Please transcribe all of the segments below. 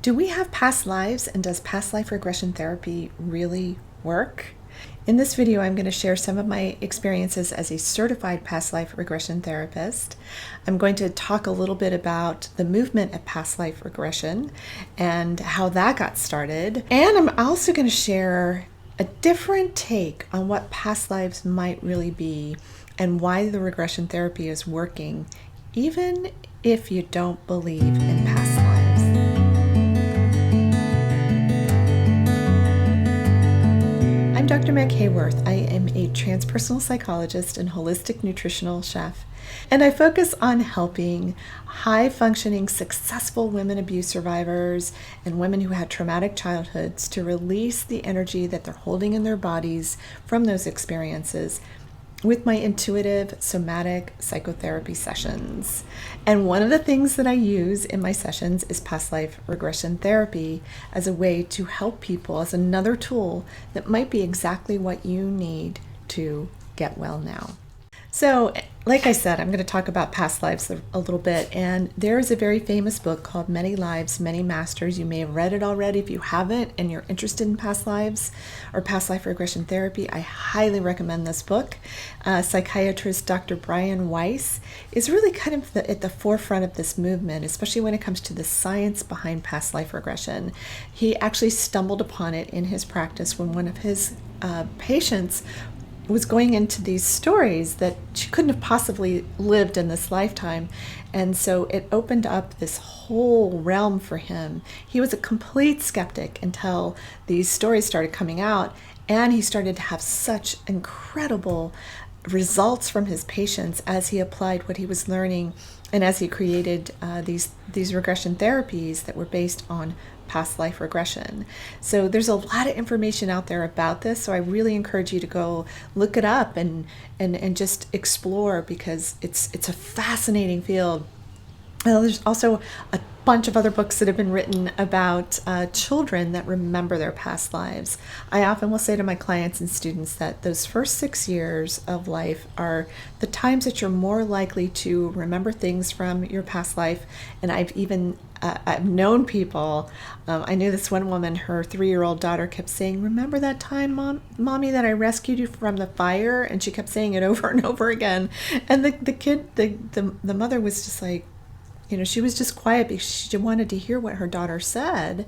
Do we have past lives, and does past life regression therapy really work? In this video, I'm going to share some of my experiences as a certified past life regression therapist. I'm going to talk a little bit about the movement of past life regression and how that got started. And I'm also going to share a different take on what past lives might really be and why the regression therapy is working, even if you don't believe in past lives. I'm Dr. Meg Haworth. I am a transpersonal psychologist and holistic nutritional chef, and I focus on helping high-functioning, successful women abuse survivors and women who had traumatic childhoods to release the energy that they're holding in their bodies from those experiences with my intuitive somatic psychotherapy sessions. And one of the things that I use in my sessions is past life regression therapy as a way to help people, as another tool that might be exactly what you need to get well now. So, like I said, I'm going to talk about past lives a little bit, and there is a very famous book called Many Lives, Many Masters. You may have read it already. If you haven't and you're interested in past lives or past life regression therapy, I highly recommend this book. Psychiatrist Dr. Brian Weiss is really kind of at the forefront of this movement, especially when it comes to the science behind past life regression. He actually stumbled upon it in his practice when one of his patients was going into these stories that she couldn't have possibly lived in this lifetime. And so it opened up this whole realm for him. He was a complete skeptic until these stories started coming out, and he started to have such incredible results from his patients as he applied what he was learning and as he created these regression therapies that were based on past life regression. So there's a lot of information out there about this, so I really encourage you to go look it up and just explore, because it's a fascinating field. There's also a bunch of other books that have been written about children that remember their past lives. I often will say to my clients and students that those first 6 years of life are the times that you're more likely to remember things from your past life. And I've known people, I knew this one woman, her 3-year-old daughter kept saying, "Remember that time, Mommy, that I rescued you from the fire?" And she kept saying it over and over again. And the mother was just like, she was just quiet because she wanted to hear what her daughter said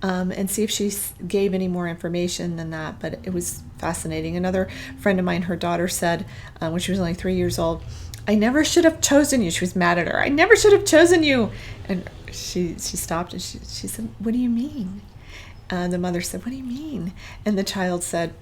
and see if she gave any more information than that. But it was fascinating. Another friend of mine, her daughter said when she was only 3 years old, "I never should have chosen you." She was mad at her. "I never should have chosen you." And she stopped and she said, "What do you mean?" The mother said, "What do you mean?" And the child said,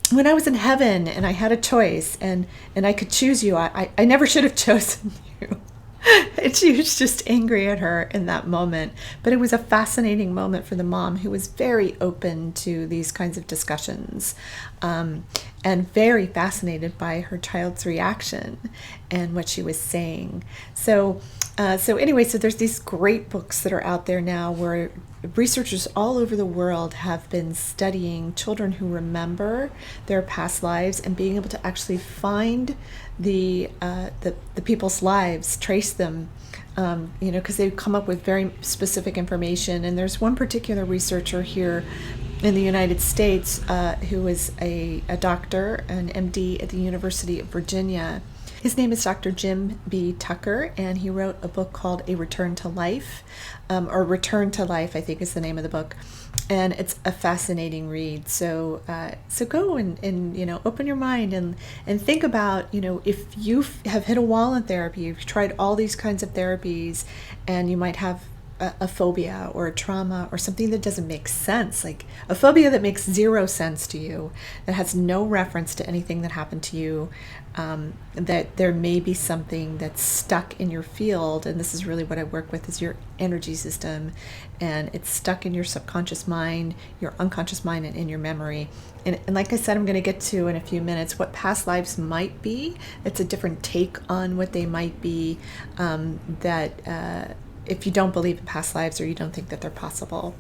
"When I was in heaven and I had a choice and I could choose you, I never should have chosen you." And she was just angry at her in that moment. But it was a fascinating moment for the mom, who was very open to these kinds of discussions and very fascinated by her child's reaction and what she was saying. So there's these great books that are out there now where researchers all over the world have been studying children who remember their past lives and being able to actually find the people's lives, trace them, because they've come up with very specific information. And there's one particular researcher here in the United States who is a doctor, an MD at the University of Virginia. His name is Dr. Jim B. Tucker, and he wrote a book called A Return to Life, or Return to Life, I think is the name of the book. And it's a fascinating read. So go and open your mind and think about, if you have hit a wall in therapy, you've tried all these kinds of therapies, and you might have a phobia or a trauma or something that doesn't make sense, like a phobia that makes zero sense to you, that has no reference to anything that happened to you, that there may be something that's stuck in your field. And this is really what I work with, is your energy system, and it's stuck in your subconscious mind, your unconscious mind, and in your memory. And like I said, I'm going to get to in a few minutes what past lives might be. It's a different take on what they might be, if you don't believe in past lives or you don't think that they're possible.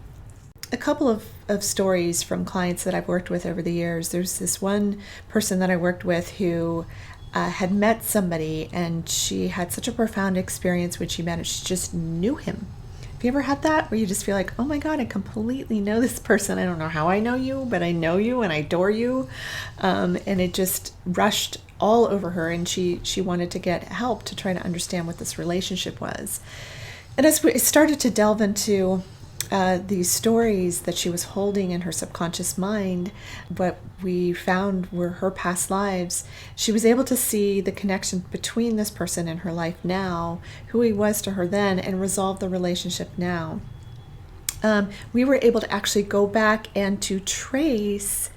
A couple of stories from clients that I've worked with over the years. There's this one person that I worked with who had met somebody, and she had such a profound experience when she met him. She just knew him you ever had that where you just feel like, oh my God, I completely know this person. I don't know how I know you, but I know you and I adore you. And it just rushed all over her, and she wanted to get help to try to understand what this relationship was. And as we started to delve into these stories that she was holding in her subconscious mind, what we found were her past lives. She was able to see the connection between this person and her life now, who he was to her then, and resolve the relationship now. We were able to actually go back and to trace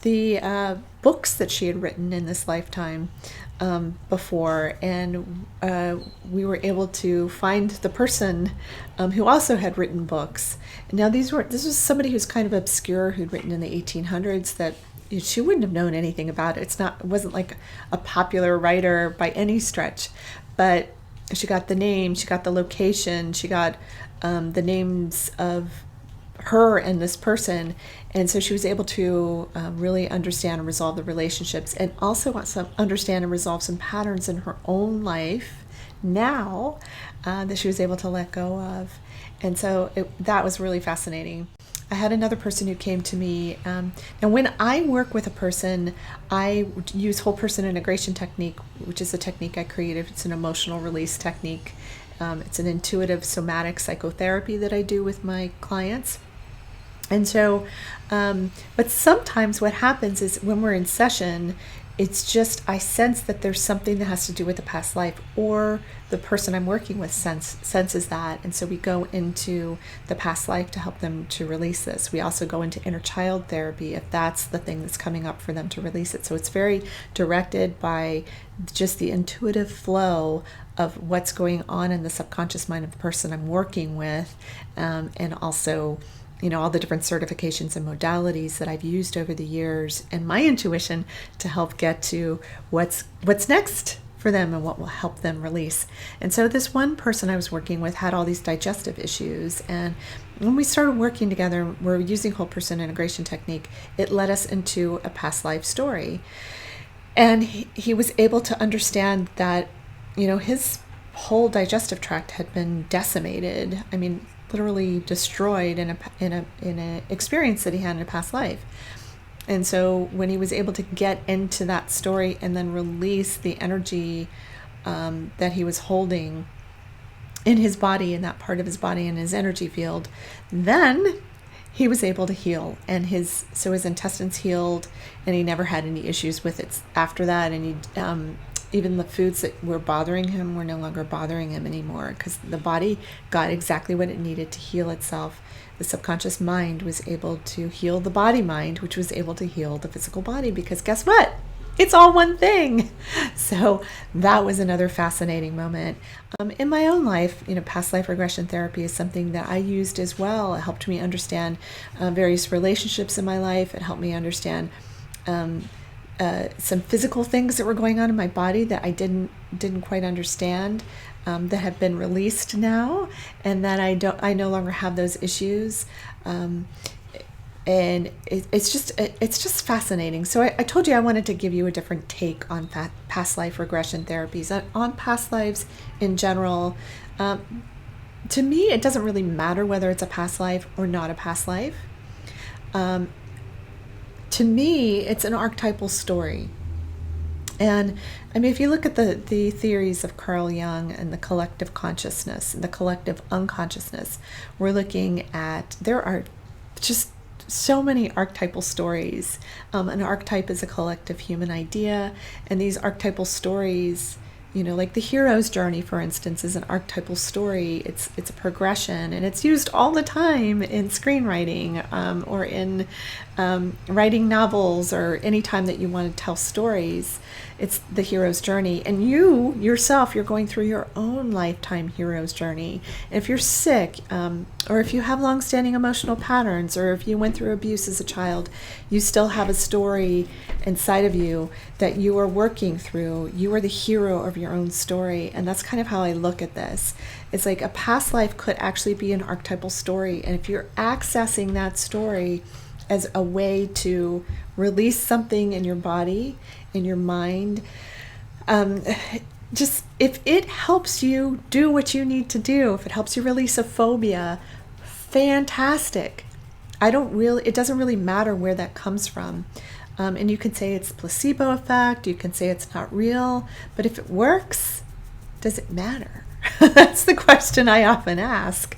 the books that she had written in this lifetime before, and we were able to find the person who also had written books. Now this was somebody who's kind of obscure, who'd written in the 1800s that she wouldn't have known anything about it. It wasn't like a popular writer by any stretch, but she got the name, she got the location, she got the names of her and this person, and so she was able to really understand and resolve the relationships, and also understand and resolve some patterns in her own life now that she was able to let go of. And so that was really fascinating. I had another person who came to me, and when I work with a person, I use whole person integration technique, which is a technique I created. It's an emotional release technique. It's an intuitive somatic psychotherapy that I do with my clients. And so, but sometimes what happens is when we're in session, it's just, I sense that there's something that has to do with the past life, or the person I'm working with senses that. And so we go into the past life to help them to release this. We also go into inner child therapy if that's the thing that's coming up for them to release it. So it's very directed by just the intuitive flow of what's going on in the subconscious mind of the person I'm working with, and also all the different certifications and modalities that I've used over the years, and my intuition to help get to what's next for them and what will help them release. And so this one person I was working with had all these digestive issues, and when we started working together, we're using whole person integration technique, it led us into a past life story. And he was able to understand that, his whole digestive tract had been decimated. I mean, literally destroyed in a experience that he had in a past life. And so when he was able to get into that story and then release the energy that he was holding in his body, in that part of his body, in his energy field, then he was able to heal, and his intestines healed, and he never had any issues with it after that. And he even the foods that were bothering him were no longer bothering him anymore, because the body got exactly what it needed to heal itself. The subconscious mind was able to heal the body mind, which was able to heal the physical body, because guess what? It's all one thing. So that was another fascinating moment. In my own life, past life regression therapy is something that I used as well. It helped me understand various relationships in my life. It helped me understand some physical things that were going on in my body that I didn't quite understand, that have been released now, and that I no longer have those issues. And it's just fascinating. So I told you I wanted to give you a different take on past life regression therapies, on past lives in general. To me, it doesn't really matter whether it's a past life or not a past life. To me, it's an archetypal story. And I mean, if you look at the theories of Carl Jung and the collective consciousness and the collective unconsciousness, we're looking at, there are just so many archetypal stories. An archetype is a collective human idea, and these archetypal stories, like the hero's journey, for instance, is an archetypal story. It's a progression, and it's used all the time in screenwriting, or in writing novels, or any time that you want to tell stories. It's the hero's journey, and you yourself, you're going through your own lifetime hero's journey. And if you're sick, or if you have long-standing emotional patterns, or if you went through abuse as a child, you still have a story inside of you that you are working through. You are the hero of your own story, and that's kind of how I look at this. It's like a past life could actually be an archetypal story, and if you're accessing that story as a way to release something in your body, in your mind, just if it helps you do what you need to do, if it helps you release a phobia, fantastic. It doesn't really matter where that comes from. And you can say it's placebo effect, you can say it's not real, but if it works, does it matter? That's the question I often ask.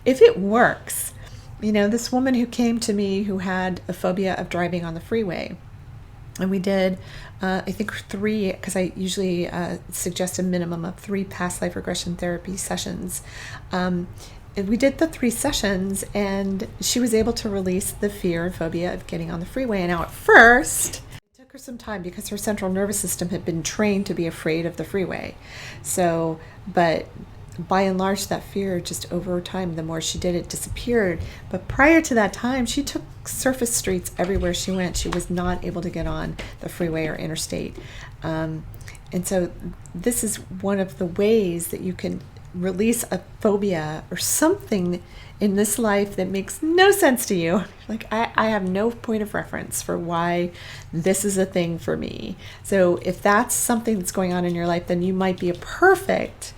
If it works, this woman who came to me who had a phobia of driving on the freeway, and we did, I think 3, because I usually suggest a minimum of 3 past life regression therapy sessions. And we did the 3 sessions, and she was able to release the fear and phobia of getting on the freeway. And now at first, it took her some time because her central nervous system had been trained to be afraid of the freeway. So, but by and large, that fear just over time, the more she did it, disappeared. But prior to that time, she took surface streets everywhere she went. She was not able to get on the freeway or interstate. And so this is one of the ways that you can release a phobia or something in this life that makes no sense to you. Like, I have no point of reference for why this is a thing for me. So if that's something that's going on in your life, then you might be a perfect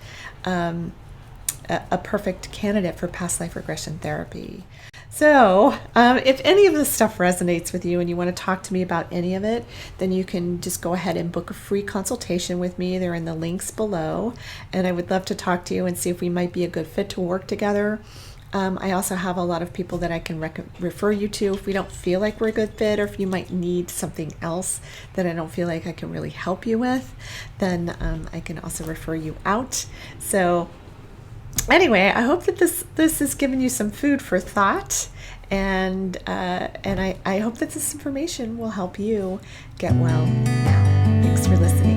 candidate for past life regression therapy. So if any of this stuff resonates with you and you want to talk to me about any of it, then you can just go ahead and book a free consultation with me. They're in the links below, and I would love to talk to you and see if we might be a good fit to work together. I also have a lot of people that I can refer you to if we don't feel like we're a good fit, or if you might need something else that I don't feel like I can really help you with, then I can also refer you out. So anyway, I hope that this has given you some food for thought, and I hope that this information will help you get well now. Thanks for listening.